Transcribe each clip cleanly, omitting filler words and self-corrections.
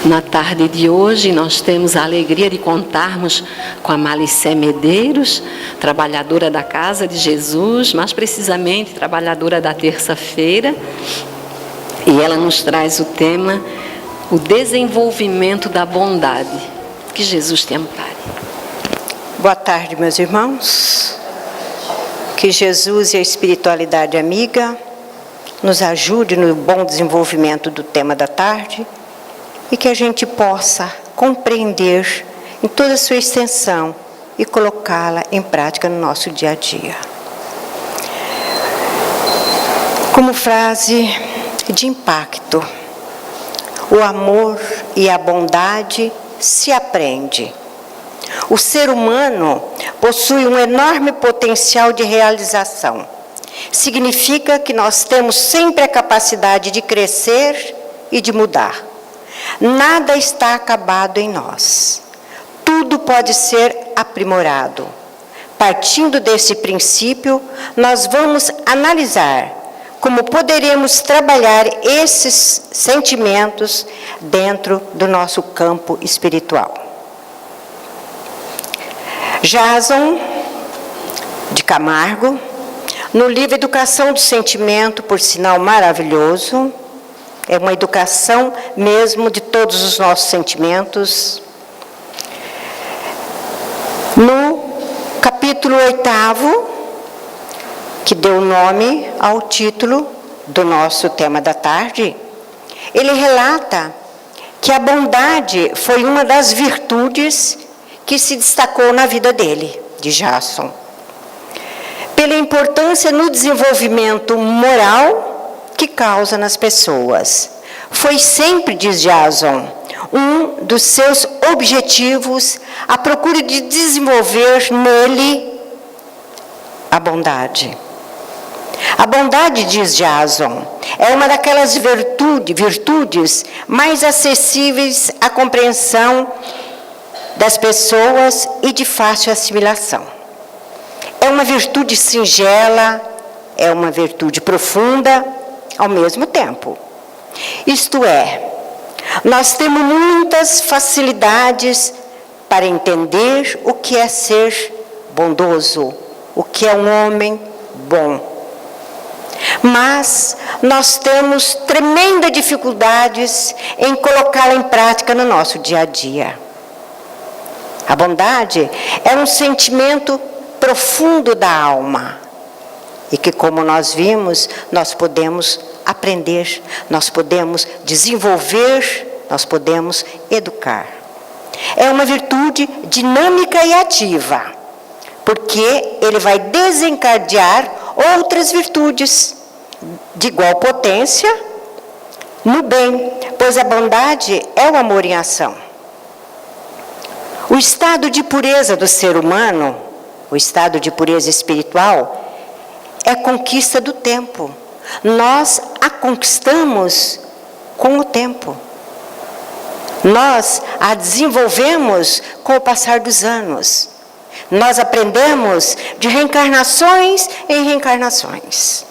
Na tarde de hoje, nós temos a alegria de contarmos com a Malicé Medeiros, trabalhadora da Casa de Jesus, mais precisamente trabalhadora da terça-feira, e ela nos traz o tema, o desenvolvimento da bondade. Que Jesus te ampare. Boa tarde, meus irmãos. Que Jesus e a espiritualidade amiga nos ajude no bom desenvolvimento do tema da tarde e que a gente possa compreender em toda a sua extensão e colocá-la em prática no nosso dia a dia. Como frase de impacto, o amor e a bondade se aprende. O ser humano possui um enorme potencial de realização. Significa que nós temos sempre a capacidade de crescer e de mudar. Nada está acabado em nós. Tudo pode ser aprimorado. Partindo desse princípio, nós vamos analisar como poderemos trabalhar esses sentimentos dentro do nosso campo espiritual. Jason de Camargo, no livro Educação do Sentimento, por sinal maravilhoso, é uma educação mesmo de todos os nossos sentimentos. No capítulo 8º, que deu nome ao título do nosso tema da tarde, ele relata que a bondade foi uma das virtudes que se destacou na vida dele, de Jason. Pela importância no desenvolvimento moral que causa nas pessoas. Foi sempre, diz Jason, um dos seus objetivos a procura de desenvolver nele a bondade. A bondade, diz Jason, é uma daquelas virtudes mais acessíveis à compreensão das pessoas e de fácil assimilação. É uma virtude singela, é uma virtude profunda ao mesmo tempo. Isto é, nós temos muitas facilidades para entender o que é ser bondoso, o que é um homem bom. Mas nós temos tremendas dificuldades em colocá-la em prática no nosso dia a dia. A bondade é um sentimento profundo da alma e que, como nós vimos, nós podemos aprender, nós podemos desenvolver, nós podemos educar. É uma virtude dinâmica e ativa, porque ele vai desencadear outras virtudes de igual potência no bem, pois a bondade é o amor em ação. O estado de pureza do ser humano, o estado de pureza espiritual, é conquista do tempo. Nós a conquistamos com o tempo. Nós a desenvolvemos com o passar dos anos. Nós aprendemos de reencarnações em reencarnações.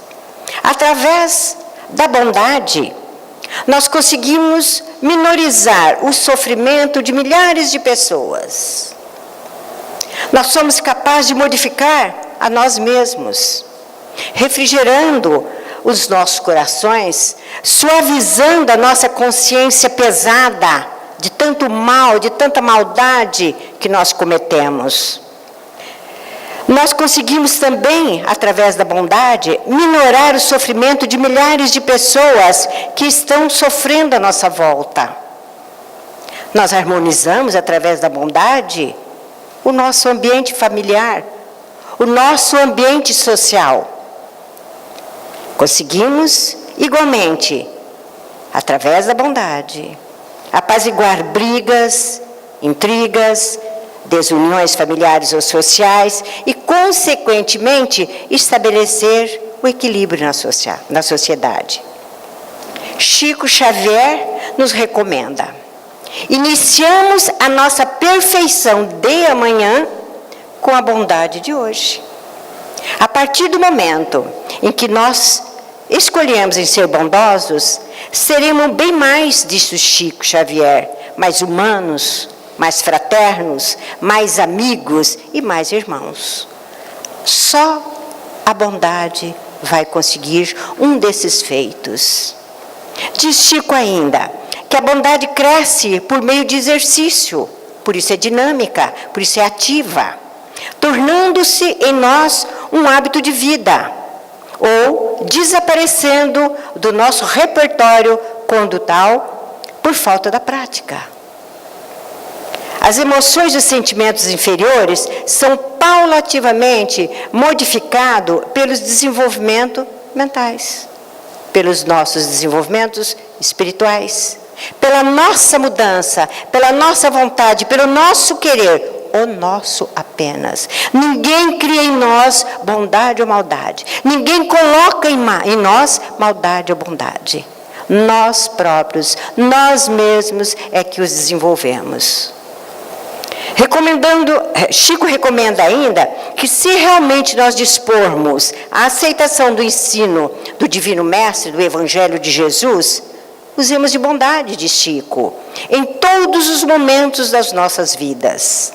Através da bondade, nós conseguimos minorizar o sofrimento de milhares de pessoas. Nós somos capazes de modificar a nós mesmos, refrigerando os nossos corações, suavizando a nossa consciência pesada de tanto mal, de tanta maldade que nós cometemos. Nós conseguimos também, através da bondade, minorar o sofrimento de milhares de pessoas que estão sofrendo à nossa volta. Nós harmonizamos, através da bondade, o nosso ambiente familiar, o nosso ambiente social. Conseguimos, igualmente, através da bondade, apaziguar brigas, intrigas, desuniões familiares ou sociais e, consequentemente, estabelecer o equilíbrio na sociedade. Chico Xavier nos recomenda: iniciamos a nossa perfeição de amanhã com a bondade de hoje. A partir do momento em que nós escolhemos em ser bondosos, seremos bem mais, disse o Chico Xavier, mais humanos, mais fraternos, mais amigos e mais irmãos. Só a bondade vai conseguir um desses feitos. Diz Chico ainda que a bondade cresce por meio de exercício, por isso é dinâmica, por isso é ativa, tornando-se em nós um hábito de vida, ou desaparecendo do nosso repertório condutal por falta da prática. As emoções e os sentimentos inferiores são paulativamente modificados pelos desenvolvimentos mentais, pelos nossos desenvolvimentos espirituais, pela nossa mudança, pela nossa vontade, pelo nosso querer, o nosso apenas. Ninguém cria em nós bondade ou maldade. Ninguém coloca em nós maldade ou bondade. Nós próprios, nós mesmos é que os desenvolvemos. Chico recomenda ainda que, se realmente nós dispormos a aceitação do ensino do Divino Mestre, do Evangelho de Jesus, usemos de bondade, diz Chico, em todos os momentos das nossas vidas.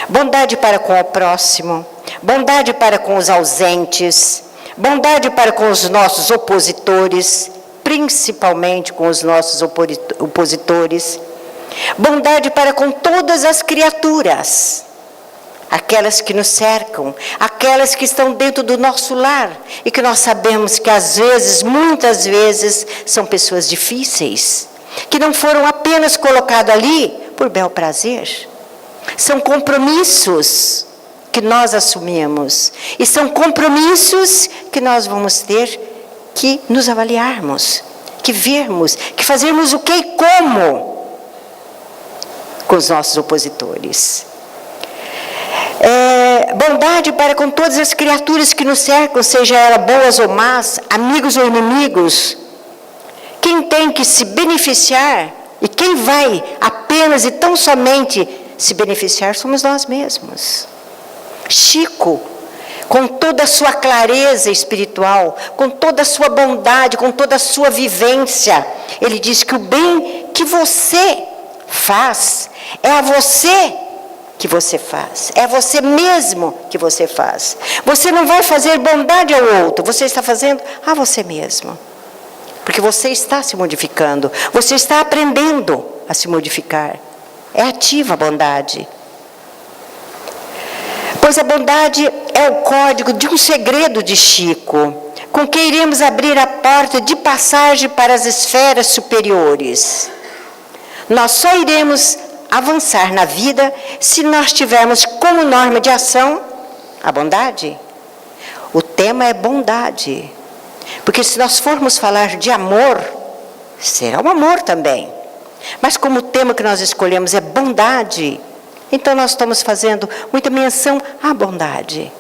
Bondade para com o próximo, bondade para com os ausentes, bondade para com os nossos opositores, principalmente com os nossos opositores, bondade para com todas as criaturas, aquelas que nos cercam, aquelas que estão dentro do nosso lar e que nós sabemos que às vezes, muitas vezes, são pessoas difíceis, que não foram apenas colocadas ali por bel prazer. São compromissos que nós assumimos e são compromissos que nós vamos ter que nos avaliarmos, que vermos, que fazermos o que e como com os nossos opositores. Bondade para com todas as criaturas que nos cercam, seja elas boas ou más, amigos ou inimigos. Quem tem que se beneficiar e quem vai apenas e tão somente se beneficiar somos nós mesmos. Chico, com toda a sua clareza espiritual, com toda a sua bondade, com toda a sua vivência, ele diz que o bem que você faz é a você que você faz, é a você mesmo que você faz. Você não vai fazer bondade ao outro, você está fazendo a você mesmo, porque você está se modificando, você está aprendendo a se modificar. É ativa a bondade. Pois a bondade é o código de um segredo de Chico, com que iremos abrir a porta de passagem para as esferas superiores. Nós só iremos avançar na vida se nós tivermos como norma de ação a bondade. O tema é bondade, porque se nós formos falar de amor, será um amor também. Mas como o tema que nós escolhemos é bondade, então nós estamos fazendo muita menção à bondade.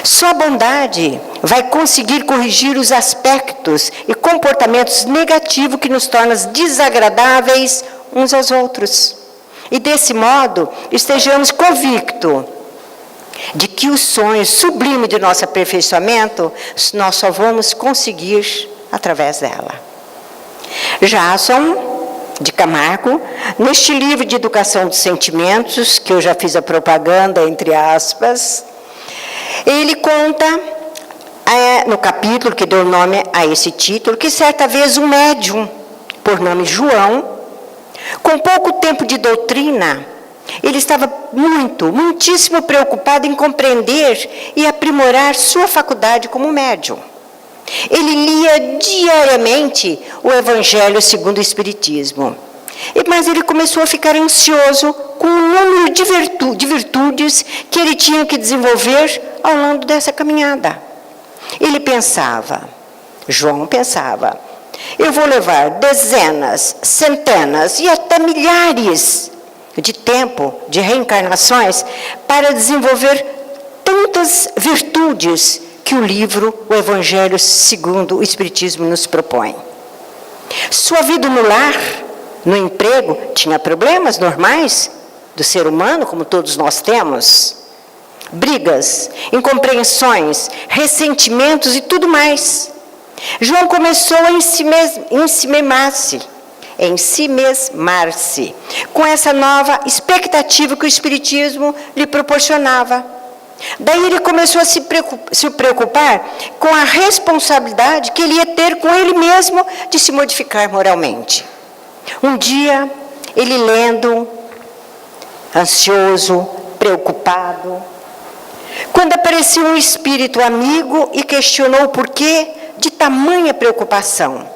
Só a bondade vai conseguir corrigir os aspectos e comportamentos negativos que nos tornam desagradáveis uns aos outros. E desse modo, estejamos convictos de que o sonho sublime de nosso aperfeiçoamento, nós só vamos conseguir através dela. Jason de Camargo, neste livro de Educação dos Sentimentos, que eu já fiz a propaganda, entre aspas, ele conta, no capítulo que deu nome a esse título, que certa vez um médium, por nome João, com pouco tempo de doutrina, ele estava muitíssimo preocupado em compreender e aprimorar sua faculdade como médium. Ele lia diariamente o Evangelho segundo o Espiritismo. Mas ele começou a ficar ansioso com o número de virtudes que ele tinha que desenvolver ao longo dessa caminhada. João pensava, eu vou levar dezenas, centenas e até milhares de tempo, de reencarnações, para desenvolver tantas virtudes que o livro, o Evangelho segundo o Espiritismo nos propõe. Sua vida no lar, no emprego, tinha problemas normais do ser humano, como todos nós temos. Brigas, incompreensões, ressentimentos e tudo mais. João começou a ensimesmar-se com essa nova expectativa que o Espiritismo lhe proporcionava. Daí ele começou a se preocupar com a responsabilidade que ele ia ter com ele mesmo de se modificar moralmente. Um dia, ele lendo, ansioso, preocupado, quando apareceu um espírito amigo e questionou o porquê de tamanha preocupação.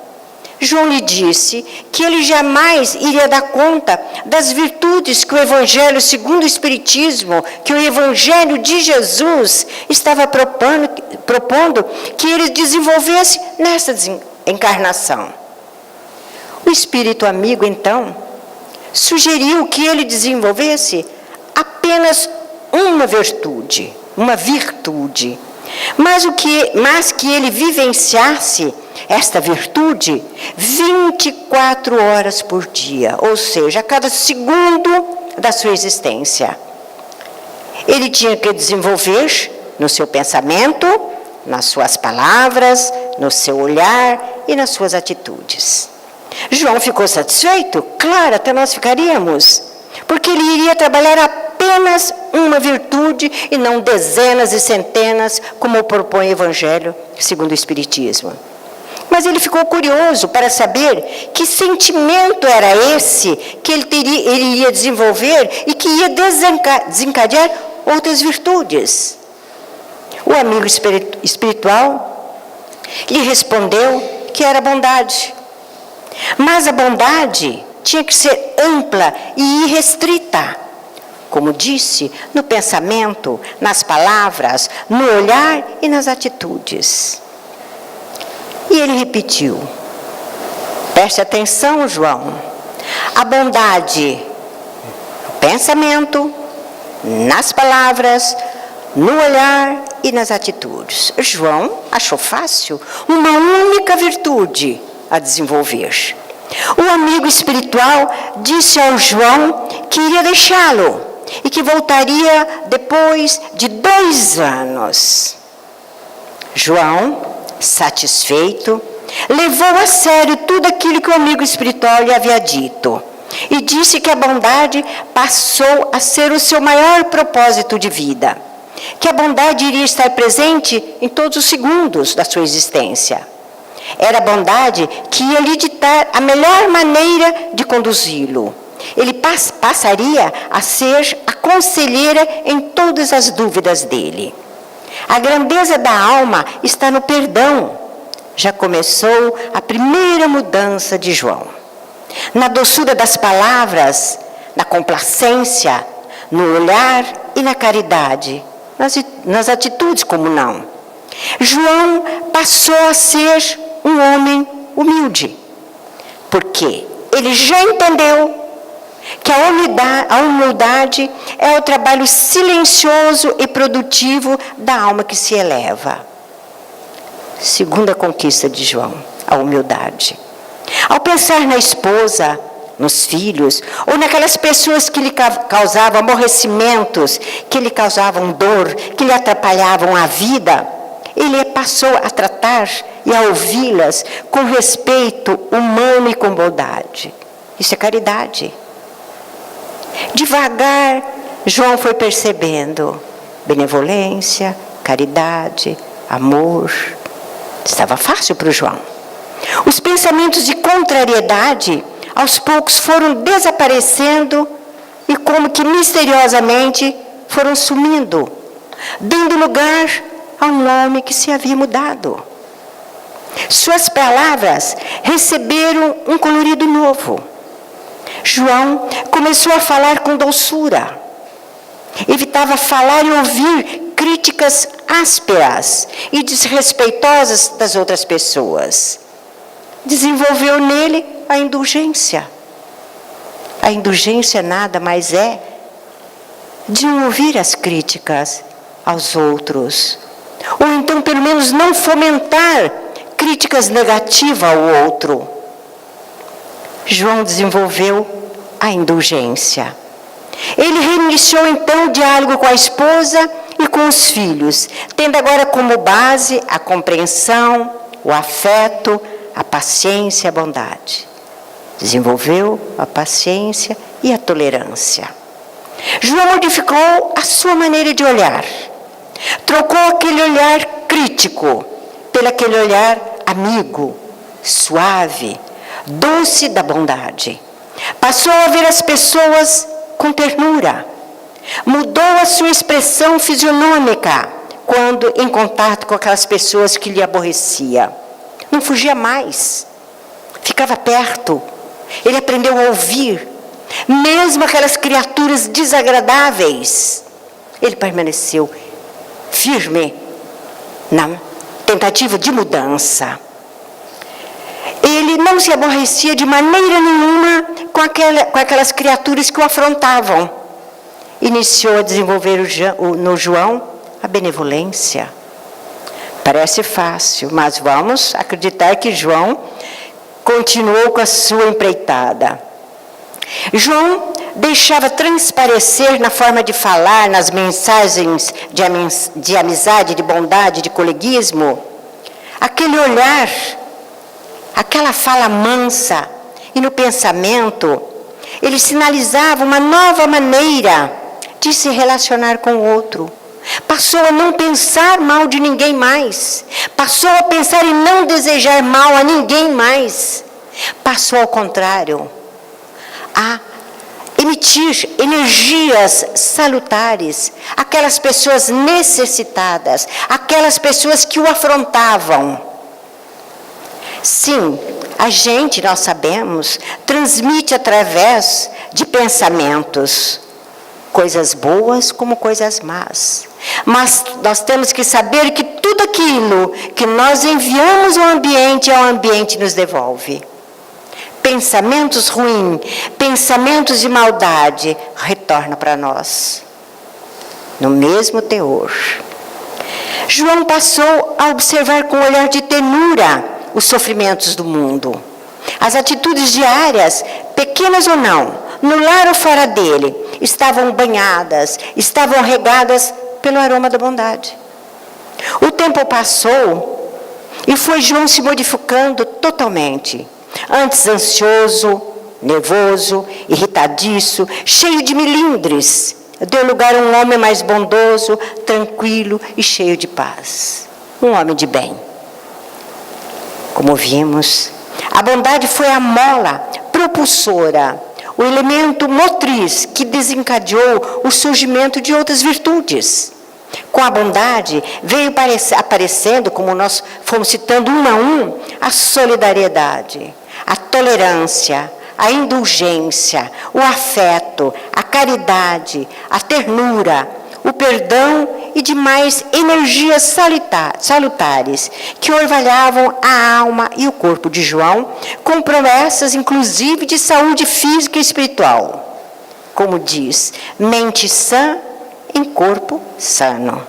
João lhe disse que ele jamais iria dar conta das virtudes que o Evangelho segundo o Espiritismo, que o Evangelho de Jesus estava propondo que ele desenvolvesse nessa encarnação. O espírito amigo, então, sugeriu que ele desenvolvesse apenas uma virtude, mas que ele vivenciasse esta virtude 24 horas por dia, ou seja, a cada segundo da sua existência. Ele tinha que desenvolver no seu pensamento, nas suas palavras, no seu olhar e nas suas atitudes. João ficou satisfeito? Claro, até nós ficaríamos, porque ele iria trabalhar apenas uma virtude e não dezenas e centenas, como propõe o Evangelho segundo o Espiritismo. Mas ele ficou curioso para saber que sentimento era esse que ele iria desenvolver e que ia desencadear outras virtudes. O amigo espiritual lhe respondeu que era bondade. Mas a bondade tinha que ser ampla e irrestrita, como disse, no pensamento, nas palavras, no olhar e nas atitudes. E ele repetiu, preste atenção, João, a bondade no pensamento, nas palavras, no olhar e nas atitudes. João achou fácil uma única virtude a desenvolver. O amigo espiritual disse ao João que iria deixá-lo e que voltaria depois de 2 anos. João, satisfeito, levou a sério tudo aquilo que o amigo espiritual lhe havia dito e disse que a bondade passou a ser o seu maior propósito de vida, que a bondade iria estar presente em todos os segundos da sua existência. Era a bondade que ia lhe ditar a melhor maneira de conduzi-lo. Ele passaria a ser a conselheira em todas as dúvidas dele. A grandeza da alma está no perdão. Já começou a primeira mudança de João. Na doçura das palavras, na complacência, no olhar e na caridade, nas atitudes como não. João passou a ser um homem humilde, porque ele já entendeu que a humildade é o trabalho silencioso e produtivo da alma que se eleva. Segunda conquista de João, a humildade. Ao pensar na esposa, nos filhos, ou naquelas pessoas que lhe causavam aborrecimentos, que lhe causavam dor, que lhe atrapalhavam a vida, ele passou a tratar e a ouvi-las com respeito humano e com bondade. Isso é caridade. Devagar, João foi percebendo benevolência, caridade, amor. Estava fácil para o João. Os pensamentos de contrariedade, aos poucos, foram desaparecendo e como que misteriosamente foram sumindo, dando lugar a um homem que se havia mudado. Suas palavras receberam um colorido novo. João começou a falar com doçura. Evitava falar e ouvir críticas ásperas e desrespeitosas das outras pessoas. Desenvolveu nele a indulgência. A indulgência nada mais é de não ouvir as críticas aos outros, ou então pelo menos não fomentar críticas negativas ao outro. João desenvolveu a indulgência. Ele reiniciou então o diálogo com a esposa e com os filhos, tendo agora como base a compreensão, o afeto, a paciência e a bondade. Desenvolveu a paciência e a tolerância. João modificou a sua maneira de olhar. Trocou aquele olhar crítico pelo aquele olhar amigo, suave, doce da bondade. Passou a ver as pessoas com ternura. Mudou a sua expressão fisionômica quando em contato com aquelas pessoas que lhe aborrecia. Não fugia mais. Ficava perto. Ele aprendeu a ouvir. Mesmo aquelas criaturas desagradáveis. Ele permaneceu firme na tentativa de mudança. Ele não se aborrecia de maneira nenhuma com aquelas criaturas que o afrontavam. Iniciou a desenvolver no João a benevolência. Parece fácil, mas vamos acreditar que João continuou com a sua empreitada. João deixava transparecer na forma de falar, nas mensagens de amizade, de bondade, de coleguismo, aquele olhar, aquela fala mansa, e no pensamento, ele sinalizava uma nova maneira de se relacionar com o outro. Passou a não pensar mal de ninguém mais. Passou a pensar em não desejar mal a ninguém mais. Passou, ao contrário, a emitir energias salutares àquelas pessoas necessitadas, aquelas pessoas que o afrontavam. Sim, a gente, nós sabemos, transmite através de pensamentos, coisas boas como coisas más. Mas nós temos que saber que tudo aquilo que nós enviamos ao ambiente nos devolve. Pensamentos ruins, pensamentos de maldade, retornam para nós, no mesmo teor. João passou a observar com um olhar de ternura os sofrimentos do mundo. As atitudes diárias, pequenas ou não, no lar ou fora dele, estavam banhadas, estavam regadas pelo aroma da bondade. O tempo passou e foi João se modificando totalmente. Antes ansioso, nervoso, irritadiço, cheio de melindres, deu lugar a um homem mais bondoso, tranquilo e cheio de paz. Um homem de bem. Como vimos, a bondade foi a mola propulsora, o elemento motriz que desencadeou o surgimento de outras virtudes. Com a bondade veio aparecendo, como nós fomos citando um a um, a solidariedade, a tolerância, a indulgência, o afeto, a caridade, a ternura, o perdão e demais energias salutares que orvalhavam a alma e o corpo de João, com promessas inclusive de saúde física e espiritual. Como diz, mente sã em corpo sano.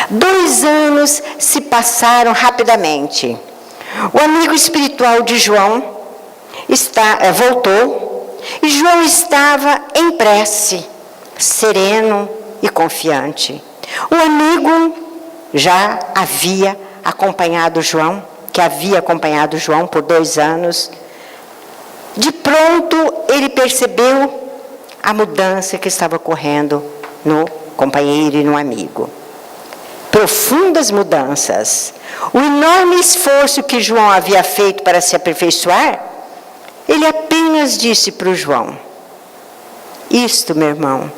2 anos se passaram rapidamente. O amigo espiritual de João voltou e João estava em prece, sereno e confiante. O amigo já havia acompanhado João, por 2 anos. De pronto, ele percebeu a mudança que estava ocorrendo no companheiro e no amigo. Profundas mudanças. O enorme esforço que João havia feito para se aperfeiçoar, ele apenas disse para o João: isto, meu irmão,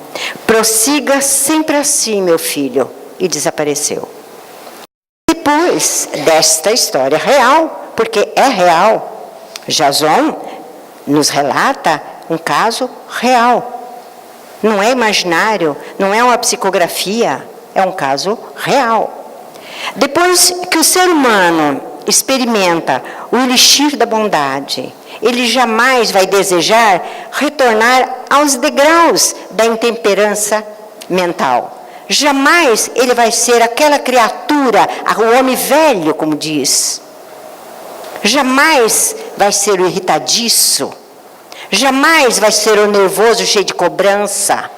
prossiga sempre assim, meu filho, e desapareceu. Depois desta história real, porque é real, Jason nos relata um caso real. Não é imaginário, não é uma psicografia, é um caso real. Depois que o ser humano experimenta o elixir da bondade, ele jamais vai desejar retornar aos degraus da intemperança mental. Jamais ele vai ser aquela criatura, o homem velho, como diz. Jamais vai ser o irritadiço. Jamais vai ser o nervoso, cheio de cobrança,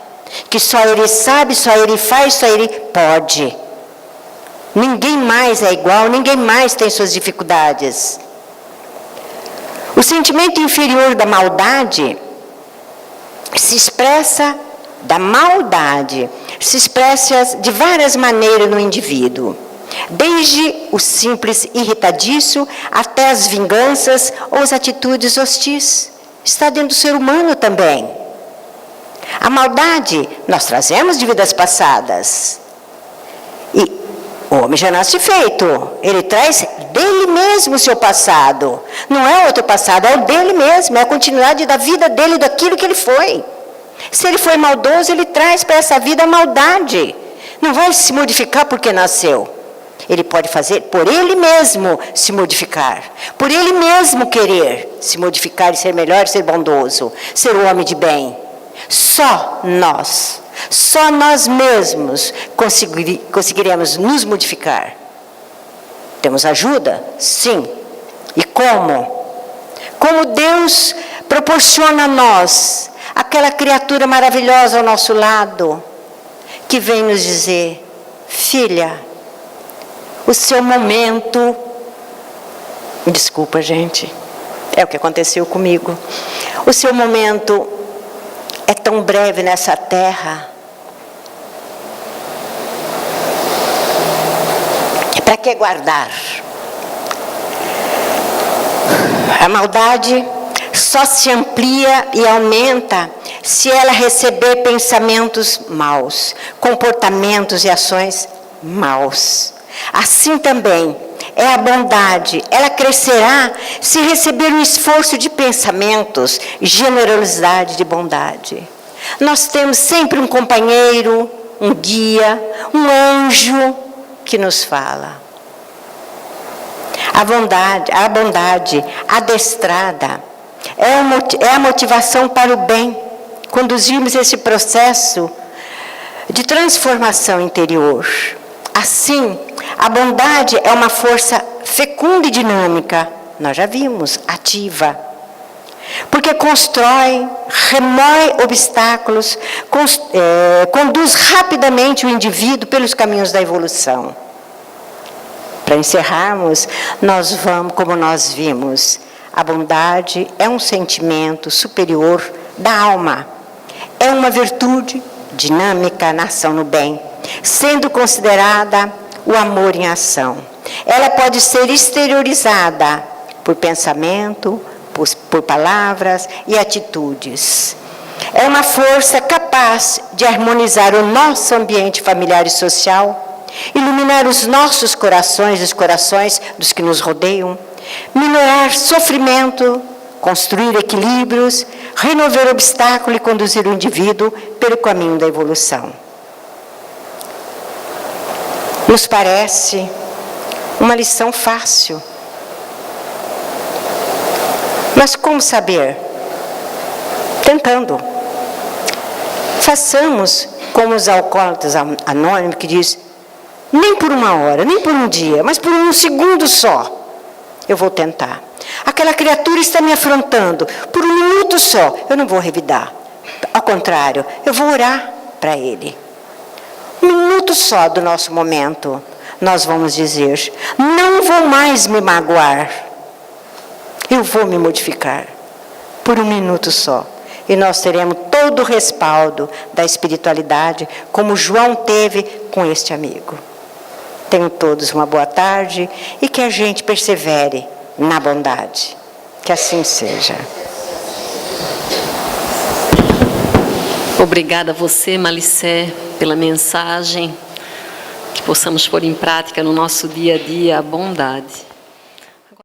que só ele sabe, só ele faz, só ele pode. Ninguém mais é igual, ninguém mais tem suas dificuldades. O sentimento inferior da maldade se expressa de várias maneiras no indivíduo. Desde o simples irritadiço até as vinganças ou as atitudes hostis. Está dentro do ser humano também. A maldade nós trazemos de vidas passadas. E o homem já nasce feito. Ele traz dele mesmo o seu passado. Não é outro passado, é o dele mesmo. É a continuidade da vida dele, daquilo que ele foi. Se ele foi maldoso, ele traz para essa vida a maldade. Não vai se modificar porque nasceu. Ele pode fazer por ele mesmo se modificar. Por ele mesmo querer se modificar e ser melhor, ser bondoso. Ser um homem de bem. Só nós mesmos conseguiremos nos modificar. Temos ajuda? Sim. E como? Como Deus proporciona a nós aquela criatura maravilhosa ao nosso lado, que vem nos dizer: filha, o seu momento, desculpa gente, é o que aconteceu comigo, o seu momento é tão breve nessa terra, para que guardar? A maldade só se amplia e aumenta se ela receber pensamentos maus, comportamentos e ações maus. Assim também é a bondade, ela crescerá se receber um esforço de pensamentos, generosidade de bondade. Nós temos sempre um companheiro, um guia, um anjo que nos fala. A bondade adestrada é a motivação para o bem. Conduzirmos esse processo de transformação interior. Assim, a bondade é uma força fecunda e dinâmica, nós já vimos, ativa. Porque constrói, remove obstáculos, conduz rapidamente o indivíduo pelos caminhos da evolução. Para encerrarmos, como nós vimos, a bondade é um sentimento superior da alma. É uma virtude dinâmica na ação no bem, sendo considerada o amor em ação. Ela pode ser exteriorizada por pensamento, por palavras e atitudes. É uma força capaz de harmonizar o nosso ambiente familiar e social, iluminar os nossos corações e os corações dos que nos rodeiam, minorar sofrimento, construir equilíbrios, remover obstáculos e conduzir o indivíduo pelo caminho da evolução. Nos parece uma lição fácil. Mas como saber? Tentando. Façamos como os alcoólatras anônimos que diz: nem por uma hora, nem por um dia, mas por um segundo só, eu vou tentar. Aquela criatura está me afrontando, por um minuto só, eu não vou revidar. Ao contrário, eu vou orar para ele. Um minuto só do nosso momento, nós vamos dizer: não vou mais me magoar, eu vou me modificar, por um minuto só. E nós teremos todo o respaldo da espiritualidade, como João teve com este amigo. Tenham todos uma boa tarde e que a gente persevere na bondade. Que assim seja. Obrigada a você, Malicé, pela mensagem. Que possamos pôr em prática no nosso dia a dia a bondade.